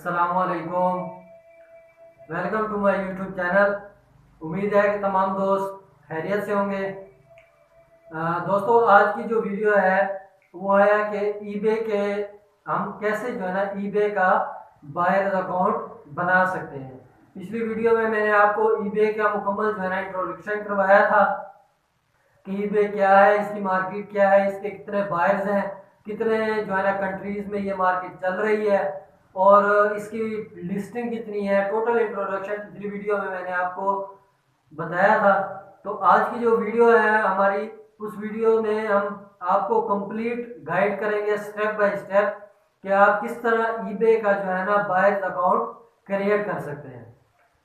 अस्सलामुअलैकुम। Welcome to my YouTube channel. उम्मीद है कि तमाम दोस्त खैरियत से होंगे। दोस्तों, आज की जो वीडियो है वो है कि ईबे के हम कैसे जो है ना ईबे का बायर्स अकाउंट बना सकते हैं। पिछली वीडियो में मैंने आपको ईबे का मुकम्मल जो है ना इंट्रोडक्शन करवाया था कि ईबे क्या है, इसकी मार्केट क्या है, इसके कितने बायर्स हैं, कितने जो है ना कंट्रीज में ये मार्केट चल रही है और इसकी लिस्टिंग कितनी है। टोटल इंट्रोडक्शन पिछली वीडियो में मैंने आपको बताया था। तो आज की जो वीडियो है हमारी, उस वीडियो में हम आपको कंप्लीट गाइड करेंगे स्टेप बाय स्टेप कि आप किस तरह ईबे का जो है ना बायर्स अकाउंट क्रिएट कर सकते हैं।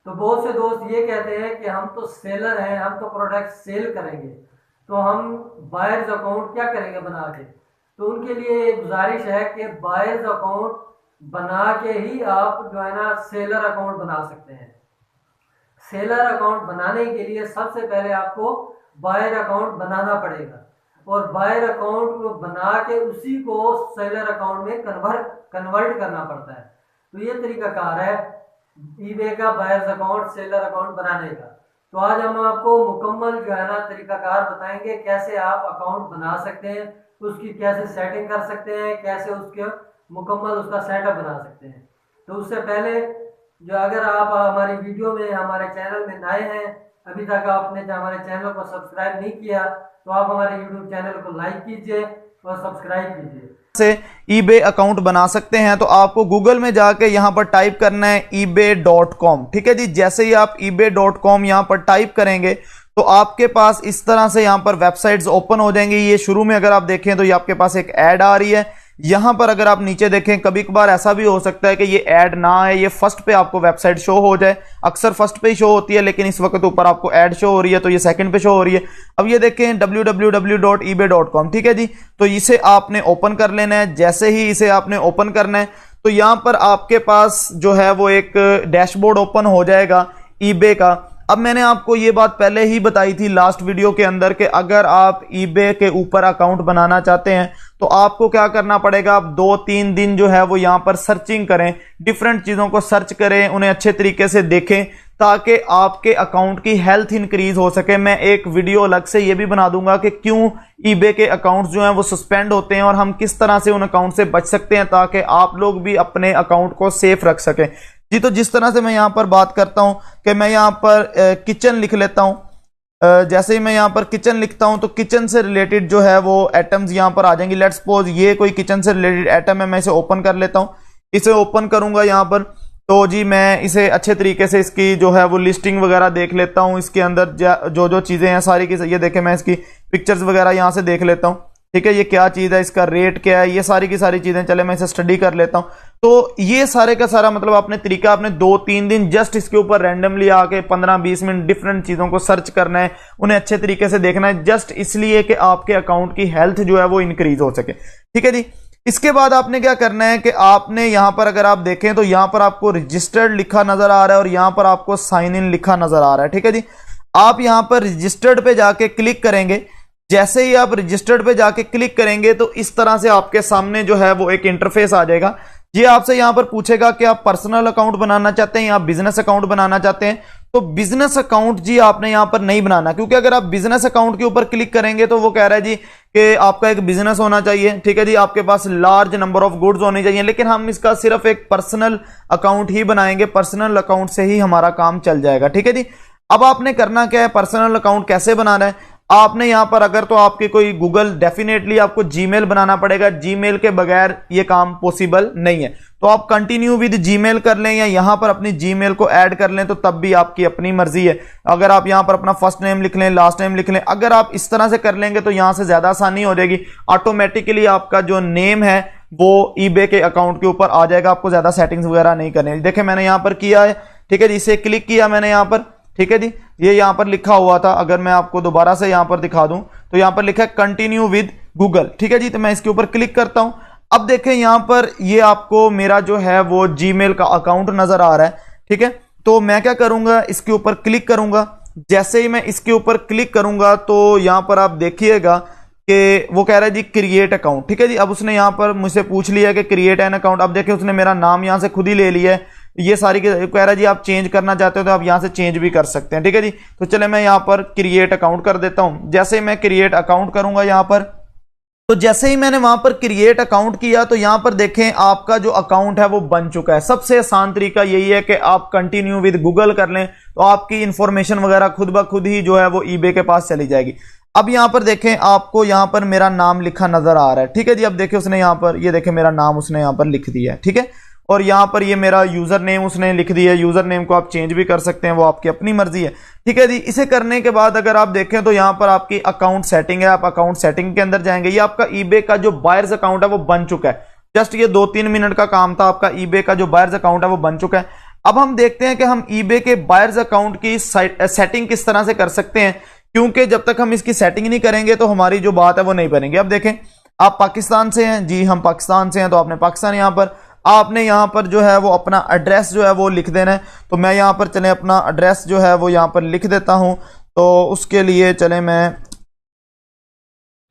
तो बहुत से दोस्त ये कहते हैं कि हम तो सेलर हैं, हम तो प्रोडक्ट सेल करेंगे, तो हम बायर्स अकाउंट क्या करेंगे बना के। तो उनके लिए गुजारिश है कि बायर्स अकाउंट बना के ही आप जो है ना सेलर अकाउंट बना सकते हैं। सेलर अकाउंट बनाने के लिए सबसे पहले आपको बायर अकाउंट बनाना पड़ेगा और बायर अकाउंट को बना के उसी को सेलर अकाउंट में कन्वर्ट करना पड़ता है। तो ये तरीकाकार है ईबे का बायर्स अकाउंट सेलर अकाउंट बनाने का। तो आज हम आपको मुकम्मल जो है ना तरीकाकार बताएंगे कैसे आप अकाउंट बना सकते हैं, उसकी कैसे सेटिंग कर सकते हैं, कैसे उसके मुकम्मल उसका सेटअप बना सकते हैं। तो उससे पहले जो अगर आप हमारी वीडियो में हमारे चैनल में नए हैं, अभी तक आपने जो हमारे चैनल को सब्सक्राइब नहीं किया, तो आप हमारे यूट्यूब चैनल को लाइक कीजिए और सब्सक्राइब कीजिए। से ईबे अकाउंट बना सकते हैं। तो आपको गूगल में जाके यहां पर टाइप करना है ebay.com। ठीक है जी। जैसे ही आप ebay.com यहां पर टाइप करेंगे तो आपके पास इस तरह से यहां पर वेबसाइट्स ओपन हो जाएंगी। ये शुरू में अगर आप देखें तो ये आपके पास एक ऐड आ रही है। यहां पर अगर आप नीचे देखें, कभी कभार ऐसा भी हो सकता है कि ये ऐड ना आए, ये फर्स्ट पे आपको वेबसाइट शो हो जाए। अक्सर फर्स्ट पे ही शो होती है, लेकिन इस वक्त ऊपर आपको ऐड शो हो रही है, तो ये सेकंड पे शो हो रही है। अब ये देखें www.ebay.com। ठीक है जी। तो इसे आपने ओपन कर लेना है। जैसे ही इसे आपने ओपन करना है तो यहां पर आपके पास जो है वो एक डैशबोर्ड ओपन हो जाएगा ईबे का। अब मैंने आपको ये बात पहले ही बताई थी लास्ट वीडियो के अंदर कि अगर आप ईबे के ऊपर अकाउंट बनाना चाहते हैं तो आपको क्या करना पड़ेगा, आप 2-3 दिन जो है वो यहां पर सर्चिंग करें, डिफरेंट चीजों को सर्च करें, उन्हें अच्छे तरीके से देखें ताकि आपके अकाउंट की हेल्थ इंक्रीज हो सके। मैं एक वीडियो अलग से ये भी बना दूंगा कि क्यों ईबे के अकाउंट्स जो हैं वो सस्पेंड होते हैं और हम किस तरह से उन अकाउंट से बच सकते हैं ताकि आप लोग भी अपने अकाउंट को सेफ रख सकें जी। तो जिस तरह से मैं यहां पर बात करता हूं कि मैं यहां पर किचन लिख लेता हूं। जैसे ही मैं यहां पर किचन लिखता हूं तो किचन से रिलेटेड जो है वो आइटम्स यहां पर आ जाएंगी। लेट्स सपोज ये कोई किचन से रिलेटेड आइटम है, मैं इसे ओपन कर लेता हूं। इसे ओपन करूंगा यहां पर तो जी मैं इसे अच्छे तरीके से इसकी जो है वो लिस्टिंग वगैरह देख लेता हूं। इसके अंदर जो जो चीजें हैं सारी की, ये देखें, मैं इसकी पिक्चर्स वगैरह यहां से देख लेता हूं। ठीक है, ये क्या चीज है, इसका रेट क्या है, ये सारी की सारी चीजें, चले मैं इसे स्टडी कर लेता हूं। तो ये सारे का सारा मतलब आपने तरीका, आपने 2-3 दिन जस्ट इसके ऊपर रैंडमली आके 15-20 मिनट डिफरेंट चीजों को सर्च करना है, उन्हें अच्छे तरीके से देखना है, जस्ट इसलिए कि आपके अकाउंट की हेल्थ जो है वो इंक्रीज हो सके। ठीक है जी। इसके बाद आपने क्या करना है कि आपने यहां पर अगर आप देखें तो यहां पर आपको रजिस्टर्ड लिखा नजर आ रहा है और यहां पर आपको साइन इन लिखा नजर आ रहा है। ठीक है जी। आप यहां पर रजिस्टर्ड पे जाके क्लिक करेंगे। जैसे ही आप रजिस्टर्ड पे जाके क्लिक करेंगे तो इस तरह से आपके सामने जो है वो एक इंटरफेस आ जाएगा। ये आपसे यहां पर पूछेगा कि आप पर्सनल अकाउंट बनाना चाहते हैं या बिजनेस अकाउंट बनाना चाहते हैं। तो बिजनेस अकाउंट जी आपने यहां पर नहीं बनाना, क्योंकि अगर आप बिजनेस अकाउंट के ऊपर क्लिक करेंगे तो वो कह रहा है जी कि आपका एक बिजनेस होना चाहिए। ठीक है जी। आपके पास लार्ज नंबर ऑफ गुड्स होने चाहिए, लेकिन हम इसका सिर्फ एक पर्सनल अकाउंट ही बनाएंगे। पर्सनल अकाउंट से ही हमारा काम चल जाएगा। ठीक है जी। अब आपने करना क्या है, पर्सनल अकाउंट कैसे बनाना है, आपने यहां पर अगर तो आपके कोई गूगल, डेफिनेटली आपको जीमेल बनाना पड़ेगा। जीमेल के बगैर ये काम पॉसिबल नहीं है। तो आप कंटिन्यू विद जीमेल कर लें या यहां पर अपनी जीमेल को ऐड कर लें, तो तब भी आपकी अपनी मर्जी है। अगर आप यहां पर अपना फर्स्ट नेम लिख लें, लास्ट नेम लिख लें, अगर आप इस तरह से कर लेंगे तो यहां से ज्यादा आसानी हो जाएगी। ऑटोमेटिकली आपका जो नेम है वो ईबे के अकाउंट के ऊपर आ जाएगा, आपको ज्यादा सेटिंग्स वगैरह नहीं करनी। देखें मैंने यहां पर किया है। ठीक है जी। इसे क्लिक किया मैंने यहां पर। ठीक है जी। ये यहां पर लिखा हुआ था, अगर मैं आपको दोबारा से यहां पर दिखा दूं तो यहां पर लिखा है कंटिन्यू विद गूगल। ठीक है जी। तो मैं इसके ऊपर क्लिक करता हूं। अब देखें यहां पर ये आपको मेरा जो है वो जीमेल का अकाउंट नजर आ रहा है। ठीक है। तो मैं क्या करूंगा, इसके ऊपर क्लिक करूंगा। जैसे ही मैं इसके ऊपर क्लिक करूंगा तो यहां पर आप देखिएगा कि वो कह रहा है जी क्रिएट अकाउंट, ठीक है जी। अब उसने यहाँ पर मुझसे पूछ लिया कि क्रिएट एन अकाउंट। अब देखिए उसने मेरा नाम यहाँ से खुद ही ले लिया है। ये सारी कह रहा है जी आप चेंज करना चाहते हो तो आप यहाँ से चेंज भी कर सकते हैं, ठीक है जी। तो चले मैं यहाँ पर क्रिएट अकाउंट कर देता हूँ। जैसे मैं क्रिएट अकाउंट करूंगा यहाँ पर, तो जैसे ही मैंने वहां पर क्रिएट अकाउंट किया तो यहां पर देखें आपका जो अकाउंट है वो बन चुका है। सबसे आसान तरीका यही है कि आप कंटिन्यू विद गूगल कर लें तो आपकी इंफॉर्मेशन वगैरह खुद ब खुद ही जो है वो ईबे के पास चली जाएगी। अब यहां पर देखें आपको यहां पर मेरा नाम लिखा नजर आ रहा है, ठीक है जी। अब देखिए उसने यहां पर ये देखें मेरा नाम उसने यहां पर लिख दिया है, ठीक है। और यहां पर ये मेरा यूजर नेम उसने लिख दिया है। यूजर नेम को आप चेंज भी कर सकते हैं, वो आपकी अपनी मर्जी है, ठीक है जी। इसे करने के बाद अगर आप देखें तो यहां पर आपकी अकाउंट सेटिंग है, आप अकाउंट सेटिंग के अंदर जाएंगे। ये आपका ईबे का जो बायर्स अकाउंट है वो बन चुका है। जस्ट ये 2-3 मिनट का काम था, आपका ईबे का जो बायर्स अकाउंट है वो बन चुका है। अब हम देखते हैं कि हम ईबे के बायर्स अकाउंट की सेटिंग किस तरह से कर सकते हैं, क्योंकि जब तक हम इसकी सेटिंग नहीं करेंगे तो हमारी जो बात है वो नहीं बनेगी। अब देखें आप पाकिस्तान से हैं, जी हम पाकिस्तान से हैं, तो आपने पाकिस्तान यहां पर आपने यहां पर जो है वो अपना एड्रेस जो है वो लिख देना है। तो मैं यहां पर चले अपना एड्रेस जो है वो यहां पर लिख देता हूं। तो उसके लिए चले मैं,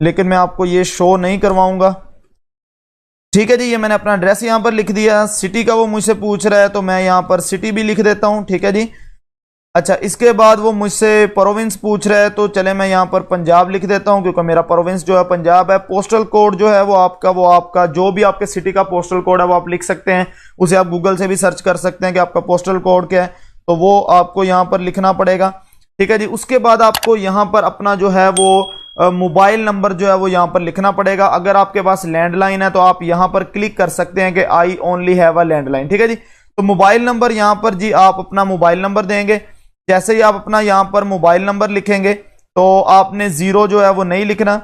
लेकिन मैं आपको ये शो नहीं करवाऊंगा, ठीक है जी। ये मैंने अपना एड्रेस यहां पर लिख दिया। सिटी का वो मुझसे पूछ रहा है तो मैं यहां पर सिटी भी लिख देता हूं, ठीक है जी। अच्छा, इसके बाद वो मुझसे प्रोविंस पूछ रहा है तो चले मैं यहां पर पंजाब लिख देता हूं, क्योंकि मेरा प्रोविंस जो है पंजाब है। पोस्टल कोड जो है वो आपका जो भी आपके सिटी का पोस्टल कोड है वो आप लिख सकते हैं। उसे आप गूगल से भी सर्च कर सकते हैं कि आपका पोस्टल कोड क्या है, तो वो आपको यहां पर लिखना पड़ेगा, ठीक है जी। उसके बाद आपको यहां पर अपना जो है वो मोबाइल नंबर जो है वो यहां पर लिखना पड़ेगा। अगर आपके पास लैंडलाइन है तो आप यहां पर क्लिक कर सकते हैं कि I only have a landline, ठीक है जी। तो मोबाइल नंबर यहां पर जी आप अपना मोबाइल नंबर देंगे। जैसे ही आप अपना यहां पर मोबाइल नंबर लिखेंगे तो आपने 0 जो है वो नहीं लिखना।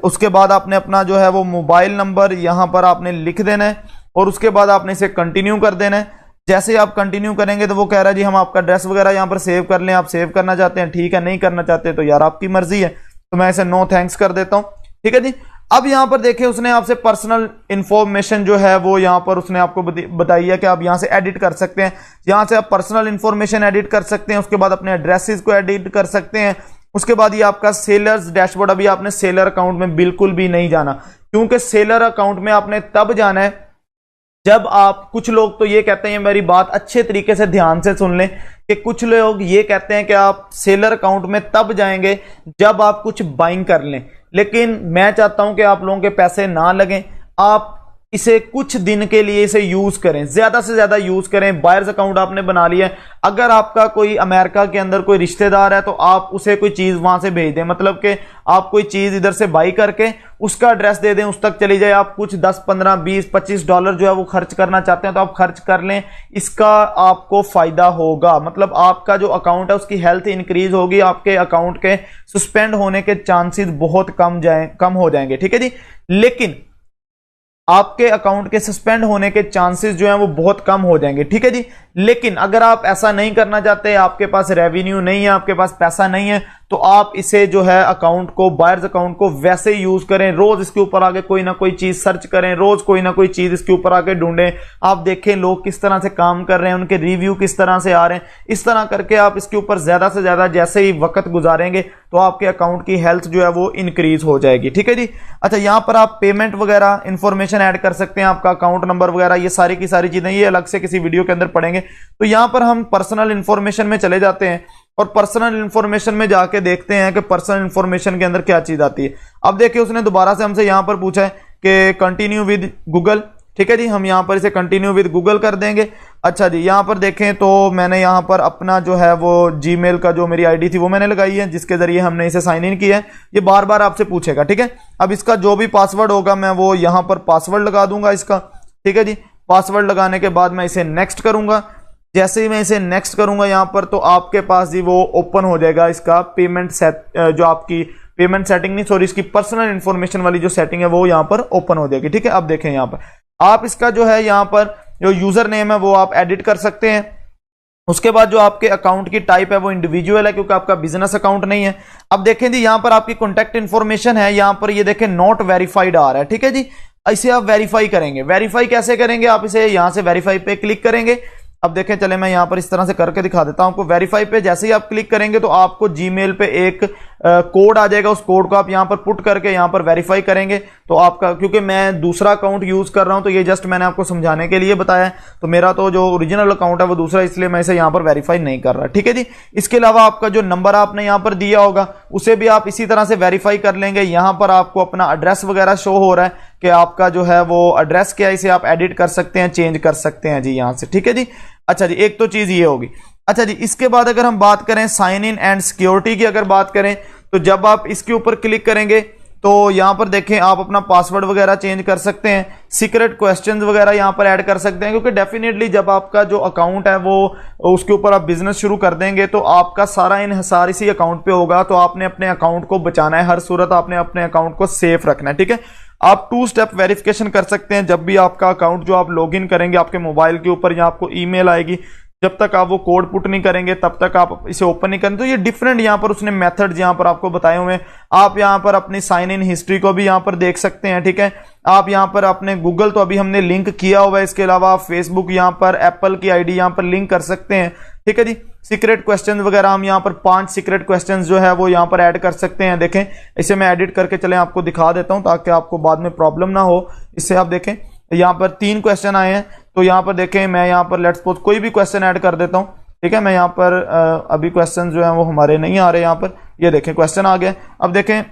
उसके बाद आपने अपना जो है वो मोबाइल नंबर यहां पर आपने लिख देना है और उसके बाद आपने इसे कंटिन्यू कर देना है। जैसे ही आप कंटिन्यू करेंगे तो वो कह रहा है जी हम आपका एड्रेस वगैरह यहां पर सेव कर लें। आप सेव करना चाहते हैं, ठीक है, नहीं करना चाहते तो यार आपकी मर्जी है, तो मैं इसे नो थैंक्स कर देता हूं, ठीक है जी। अब यहां पर देखिए उसने आपसे पर्सनल इंफॉर्मेशन जो है वो यहां पर उसने आपको बताई है कि आप यहां से एडिट कर सकते हैं। यहां से आप पर्सनल इंफॉर्मेशन एडिट कर सकते हैं, उसके बाद अपने एड्रेसेस को एडिट कर सकते हैं। उसके बाद ये आपका सेलर्स डैशबोर्ड, अभी आपने सेलर अकाउंट में बिल्कुल भी नहीं जाना, क्योंकि सेलर अकाउंट में आपने तब जाना है जब आप, कुछ लोग तो ये कहते हैं, मेरी बात अच्छे तरीके से ध्यान से सुन लें, कि कुछ लोग ये कहते हैं कि आप सेलर अकाउंट में तब जाएंगे जब आप कुछ बाइंग कर लें, लेकिन मैं चाहता हूं कि आप लोगों के पैसे ना लगें। आप इसे कुछ दिन के लिए इसे यूज करें, ज्यादा से ज्यादा यूज करें। बायर्स अकाउंट आपने बना लिया है, अगर आपका कोई अमेरिका के अंदर कोई रिश्तेदार है तो आप उसे कोई चीज वहां से भेज दें, मतलब कि आप कोई चीज इधर से बाई करके उसका एड्रेस दे दें, उस तक चली जाए। आप कुछ 10, 15, 20, 25 डॉलर जो है वो खर्च करना चाहते हैं तो आप खर्च कर लें, इसका आपको फायदा होगा। मतलब आपका जो अकाउंट है उसकी हेल्थ इंक्रीज होगी, आपके अकाउंट के सस्पेंड होने के चांसेस बहुत कम हो जाएंगे, ठीक है जी। लेकिन आपके अकाउंट के सस्पेंड होने के चांसेस जो हैं वो बहुत कम हो जाएंगे, ठीक है जी। लेकिन अगर आप ऐसा नहीं करना चाहते, आपके पास रेवेन्यू नहीं है, आपके पास पैसा नहीं है, तो आप इसे जो है अकाउंट को, बायर्स अकाउंट को वैसे ही यूज करें। रोज इसके ऊपर आके कोई ना कोई चीज सर्च करें, रोज कोई ना कोई चीज इसके ऊपर आके ढूंढें। आप देखें लोग किस तरह से काम कर रहे हैं, उनके रिव्यू किस तरह से आ रहे हैं। इस तरह करके आप इसके ऊपर ज्यादा से ज्यादा जैसे ही वक्त गुजारेंगे तो आपके अकाउंट की हेल्थ जो है वो इंक्रीज हो जाएगी, ठीक है जी। अच्छा, यहां पर आप पेमेंट वगैरह इंफॉर्मेशन ऐड कर सकते हैं, आपका अकाउंट नंबर वगैरह, ये सारी की सारी चीजें ये अलग से किसी वीडियो के अंदर पढ़ेंगे। तो यहां पर हम पर्सनल इंफॉर्मेशन में चले जाते हैं और पर्सनल इंफॉर्मेशन में जाके देखते हैं कि पर्सनल इंफॉर्मेशन के अंदर क्या चीज आती है। अब देखिए उसने दोबारा से हमसे यहां पर पूछा है कि कंटिन्यू विद गूगल, ठीक है जी। हम यहां पर इसे कंटिन्यू विद गूगल कर देंगे। अच्छा जी, यहां पर देखें तो मैंने यहां पर अपना जो है वो जीमेल का जो मेरी आईडी थी वो मैंने लगाई है, जिसके जरिए हमने इसे साइन इन किया है। ये बार बार आपसे पूछेगा, ठीक है। अब इसका जो भी पासवर्ड होगा मैं वो यहां पर पासवर्ड लगा दूंगा इसका, ठीक है जी। पासवर्ड लगाने के बाद मैं इसे नेक्स्ट करूंगा। जैसे ही मैं इसे नेक्स्ट करूंगा यहां पर, तो आपके पास जी वो ओपन हो जाएगा इसका पेमेंट सेट, जो आपकी पेमेंट सेटिंग नहीं, सॉरी, इसकी पर्सनल इंफॉर्मेशन वाली जो सेटिंग है वो यहां पर ओपन हो जाएगी, ठीक है। अब देखें यहां पर आप इसका जो है यहां पर जो यूजर नेम है वो आप एडिट कर सकते हैं। उसके बाद जो आपके अकाउंट की टाइप है वो इंडिविजुअल है, क्योंकि आपका बिजनेस अकाउंट नहीं है। अब देखें जी यहां पर आपकी कॉन्टैक्ट इंफॉर्मेशन है, यहां पर ये देखें नॉट वेरीफाइड आ रहा है, ठीक है जी। इसे आप वेरीफाई करेंगे। वेरीफाई कैसे करेंगे, आप इसे यहां से वेरीफाई पे क्लिक करेंगे। अब देखें, चले मैं यहाँ पर इस तरह से करके दिखा देता हूं आपको। वेरीफाई पे जैसे ही आप क्लिक करेंगे तो आपको जीमेल पे एक कोड आ जाएगा। उस कोड को आप यहाँ पर पुट करके यहाँ पर वेरीफाई करेंगे तो आपका, क्योंकि मैं दूसरा अकाउंट यूज कर रहा हूं तो ये जस्ट मैंने आपको समझाने के लिए बताया है, तो मेरा तो जो ओरिजिनल अकाउंट है वो दूसरा, इसलिए मैं इसे यहाँ पर वेरीफाई नहीं कर रहा। ठीक है जी। इसके अलावा आपका जो नंबर आपने यहाँ पर दिया होगा उसे भी आप इसी तरह से वेरीफाई कर लेंगे। यहाँ पर आपको अपना एड्रेस वगैरह शो हो रहा है कि आपका जो है वो एड्रेस क्या है, इसे आप एडिट कर सकते हैं, चेंज कर सकते हैं जी यहाँ से। ठीक है जी। अच्छा जी, एक तो चीज ये होगी। अच्छा जी, इसके बाद अगर हम बात करें साइन इन एंड सिक्योरिटी की, अगर बात करें तो जब आप इसके ऊपर क्लिक करेंगे तो यहां पर देखें आप अपना पासवर्ड वगैरह चेंज कर सकते हैं, सीक्रेट क्वेश्चंस वगैरह यहां पर ऐड कर सकते हैं, क्योंकि डेफिनेटली जब आपका जो अकाउंट है वो उसके ऊपर आप बिजनेस शुरू कर देंगे तो आपका सारा इन्हिसार इसी अकाउंट पे होगा। तो आपने अपने अकाउंट को बचाना है, हर सूरत आपने अपने अकाउंट को सेफ रखना है। ठीक है। आप 2 स्टेप वेरिफिकेशन कर सकते हैं। जब भी आपका अकाउंट जो आप लॉगिन करेंगे आपके मोबाइल के ऊपर या आपको ईमेल आएगी, जब तक आप वो कोड पुट नहीं करेंगे तब तक आप इसे ओपन नहीं करेंगे। तो ये डिफरेंट यहाँ पर उसने मेथड्स यहाँ पर आपको बताए हुए हैं। आप यहाँ पर अपनी साइन इन हिस्ट्री को भी यहाँ पर देख सकते हैं। ठीक है। आप यहाँ पर अपने गूगल तो अभी हमने लिंक किया हुआ है, इसके अलावा आप फेसबुक यहाँ पर एप्पल की आईडी यहाँ पर लिंक कर सकते हैं। ठीक है जी। सीक्रेट क्वेश्चन वगैरह हम यहाँ पर 5 सीक्रेट क्वेश्चंस जो है वो यहाँ पर ऐड कर सकते हैं। देखें, इसे मैं एडिट करके चले आपको दिखा देता हूँ ताकि आपको बाद में प्रॉब्लम ना हो। इससे आप देखें यहाँ पर 3 क्वेश्चन आए हैं, तो यहाँ पर देखें मैं यहाँ पर लेट्स सपोज कोई भी क्वेश्चन ऐड कर देता हूँ। ठीक है। मैं यहाँ पर अभी क्वेश्चन जो है वो हमारे नहीं आ रहे, यहाँ पर ये देखें क्वेश्चन आ गए। अब देखें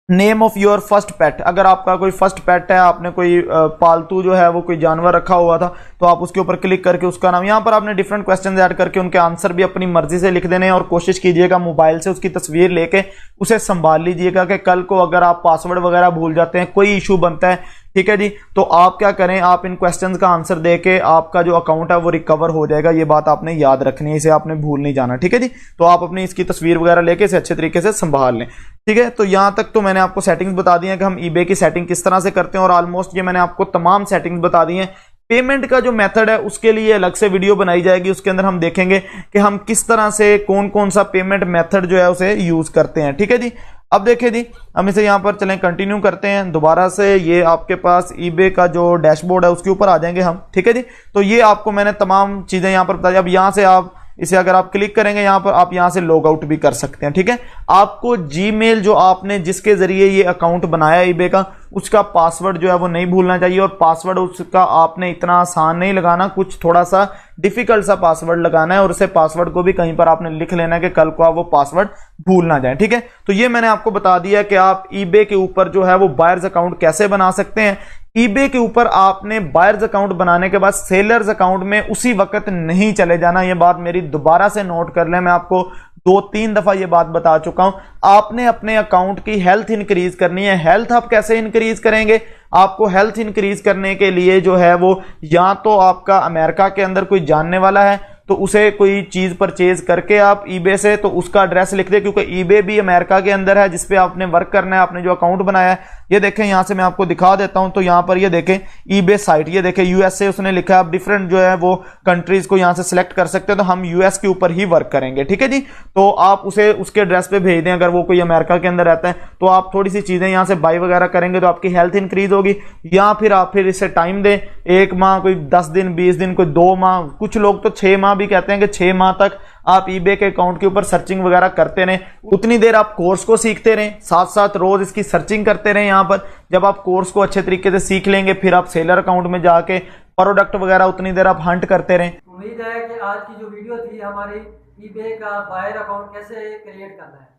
नेम ऑफ योर फर्स्ट पेट, अगर आपका कोई फर्स्ट पेट है, आपने कोई पालतू जो है वो कोई जानवर रखा हुआ था, तो आप उसके ऊपर क्लिक करके उसका नाम, यहाँ पर आपने डिफरेंट क्वेश्चन ऐड करके उनके आंसर भी अपनी मर्जी से लिख देने हैं। और कोशिश कीजिएगा मोबाइल से उसकी तस्वीर लेके उसे संभाल लीजिएगा कि कल को अगर आप पासवर्ड वगैरह भूल जाते हैं, कोई इशू बनता है, ठीक है जी, तो आप क्या करें, आप इन क्वेश्चंस का आंसर देके आपका जो अकाउंट है वो रिकवर हो जाएगा। ये बात आपने याद रखनी है, इसे आपने भूल नहीं जाना। ठीक है जी। तो आप अपनी इसकी तस्वीर वगैरह लेके इसे अच्छे तरीके से संभाल लें। ठीक है। तो यहां तक तो मैंने आपको सेटिंग्स बता दी है कि हम ईबे की सेटिंग किस तरह से करते हैं, और ऑलमोस्ट ये मैंने आपको तमाम सेटिंग्स बता दी हैं। पेमेंट का जो मेथड है उसके लिए अलग से वीडियो बनाई जाएगी, उसके अंदर हम देखेंगे कि हम किस तरह से कौन कौन सा पेमेंट मेथड जो है उसे यूज करते हैं। ठीक है जी। अब देखिए जी, हम इसे यहां पर चलें कंटिन्यू करते हैं दोबारा से। ये आपके पास ईबे का जो डैशबोर्ड है उसके ऊपर आ जाएंगे हम। ठीक है जी। तो ये आपको मैंने तमाम चीजें यहां पर बता दी। अब यहां से आप इसे अगर आप क्लिक करेंगे यहां पर, आप यहां से लॉग आउट भी कर सकते हैं। ठीक है। आपको जीमेल जो आपने जिसके जरिए ये अकाउंट बनाया ईबे का, उसका पासवर्ड जो है वो नहीं भूलना चाहिए। और पासवर्ड उसका आपने इतना आसान नहीं लगाना, कुछ थोड़ा सा डिफिकल्ट सा पासवर्ड लगाना है, और उसे पासवर्ड को भी कहीं पर आपने लिख लेना है कि कल को आप वो पासवर्ड भूल ना जाए। ठीक है। तो ये मैंने आपको बता दिया कि आप ईबे के ऊपर जो है वो बायर्स अकाउंट कैसे बना सकते हैं। ईबे के ऊपर आपने बायर्स अकाउंट बनाने के बाद सेलर्स अकाउंट में उसी वक्त नहीं चले जाना। ये बात मेरी दोबारा से नोट कर लें, मैं आपको 2-3 दफा ये बात बता चुका हूं। आपने अपने अकाउंट की हेल्थ इंक्रीज करनी है। हेल्थ आप कैसे इंक्रीज करेंगे? आपको हेल्थ इंक्रीज करने के लिए जो है वो, या तो आपका अमेरिका के अंदर कोई जानने वाला है तो उसे कोई चीज परचेज करके आप ईबे से, तो उसका एड्रेस लिख दे, क्योंकि ईबे भी अमेरिका के अंदर है जिसपे आपने वर्क करना है, आपने जो अकाउंट बनाया है। ये देखें, यहां से मैं आपको दिखा देता हूं। तो यहां पर ये देखें ईबे साइट, ये देखें यूएसए उसने लिखा है। आप डिफरेंट जो है वो कंट्रीज को यहां से सिलेक्ट कर सकते हैं। तो हम यूएस के ऊपर ही वर्क करेंगे। ठीक है जी। तो आप उसे उसके एड्रेस पे भेज दें। अगर वो कोई अमेरिका के अंदर रहता है तो आप थोड़ी सी चीजें यहां से बाई वगैरह करेंगे तो आपकी हेल्थ इंक्रीज होगी। या फिर आप फिर इसे टाइम दें, 1 माह, कोई 10 दिन, 20 दिन, कोई 2 माह, कुछ लोग तो 6 माह भी कहते हैं कि 6 माह तक आप ईबे के अकाउंट के ऊपर सर्चिंग वगैरह करते रहें। उतनी देर आप कोर्स को सीखते रहें, साथ साथ रोज इसकी सर्चिंग करते रहें। यहां पर जब आप कोर्स को अच्छे तरीके से सीख लेंगे फिर आप सेलर अकाउंट में जाके प्रोडक्ट वगैरह उतनी देर आप हंट करते रहें। उम्मीद है कि आज की जो वीडियो थी हमारी ईबे का बायर अकाउंट कैसे क्रिएट करना है,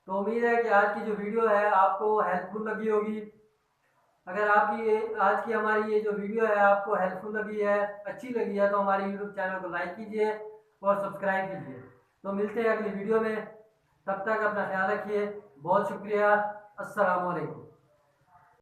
तो उम्मीद है कि आज की जो वीडियो है आपको हेल्पफुल लगी होगी। अगर आपकी आज की हमारी ये जो वीडियो है आपको हेल्पफुल लगी है, अच्छी लगी है, तो हमारे यूट्यूब चैनल को लाइक कीजिए और सब्सक्राइब कीजिए। तो मिलते हैं अगली वीडियो में, तब तक अपना ख्याल रखिए। बहुत शुक्रिया। अस्सलाम वालेकुम।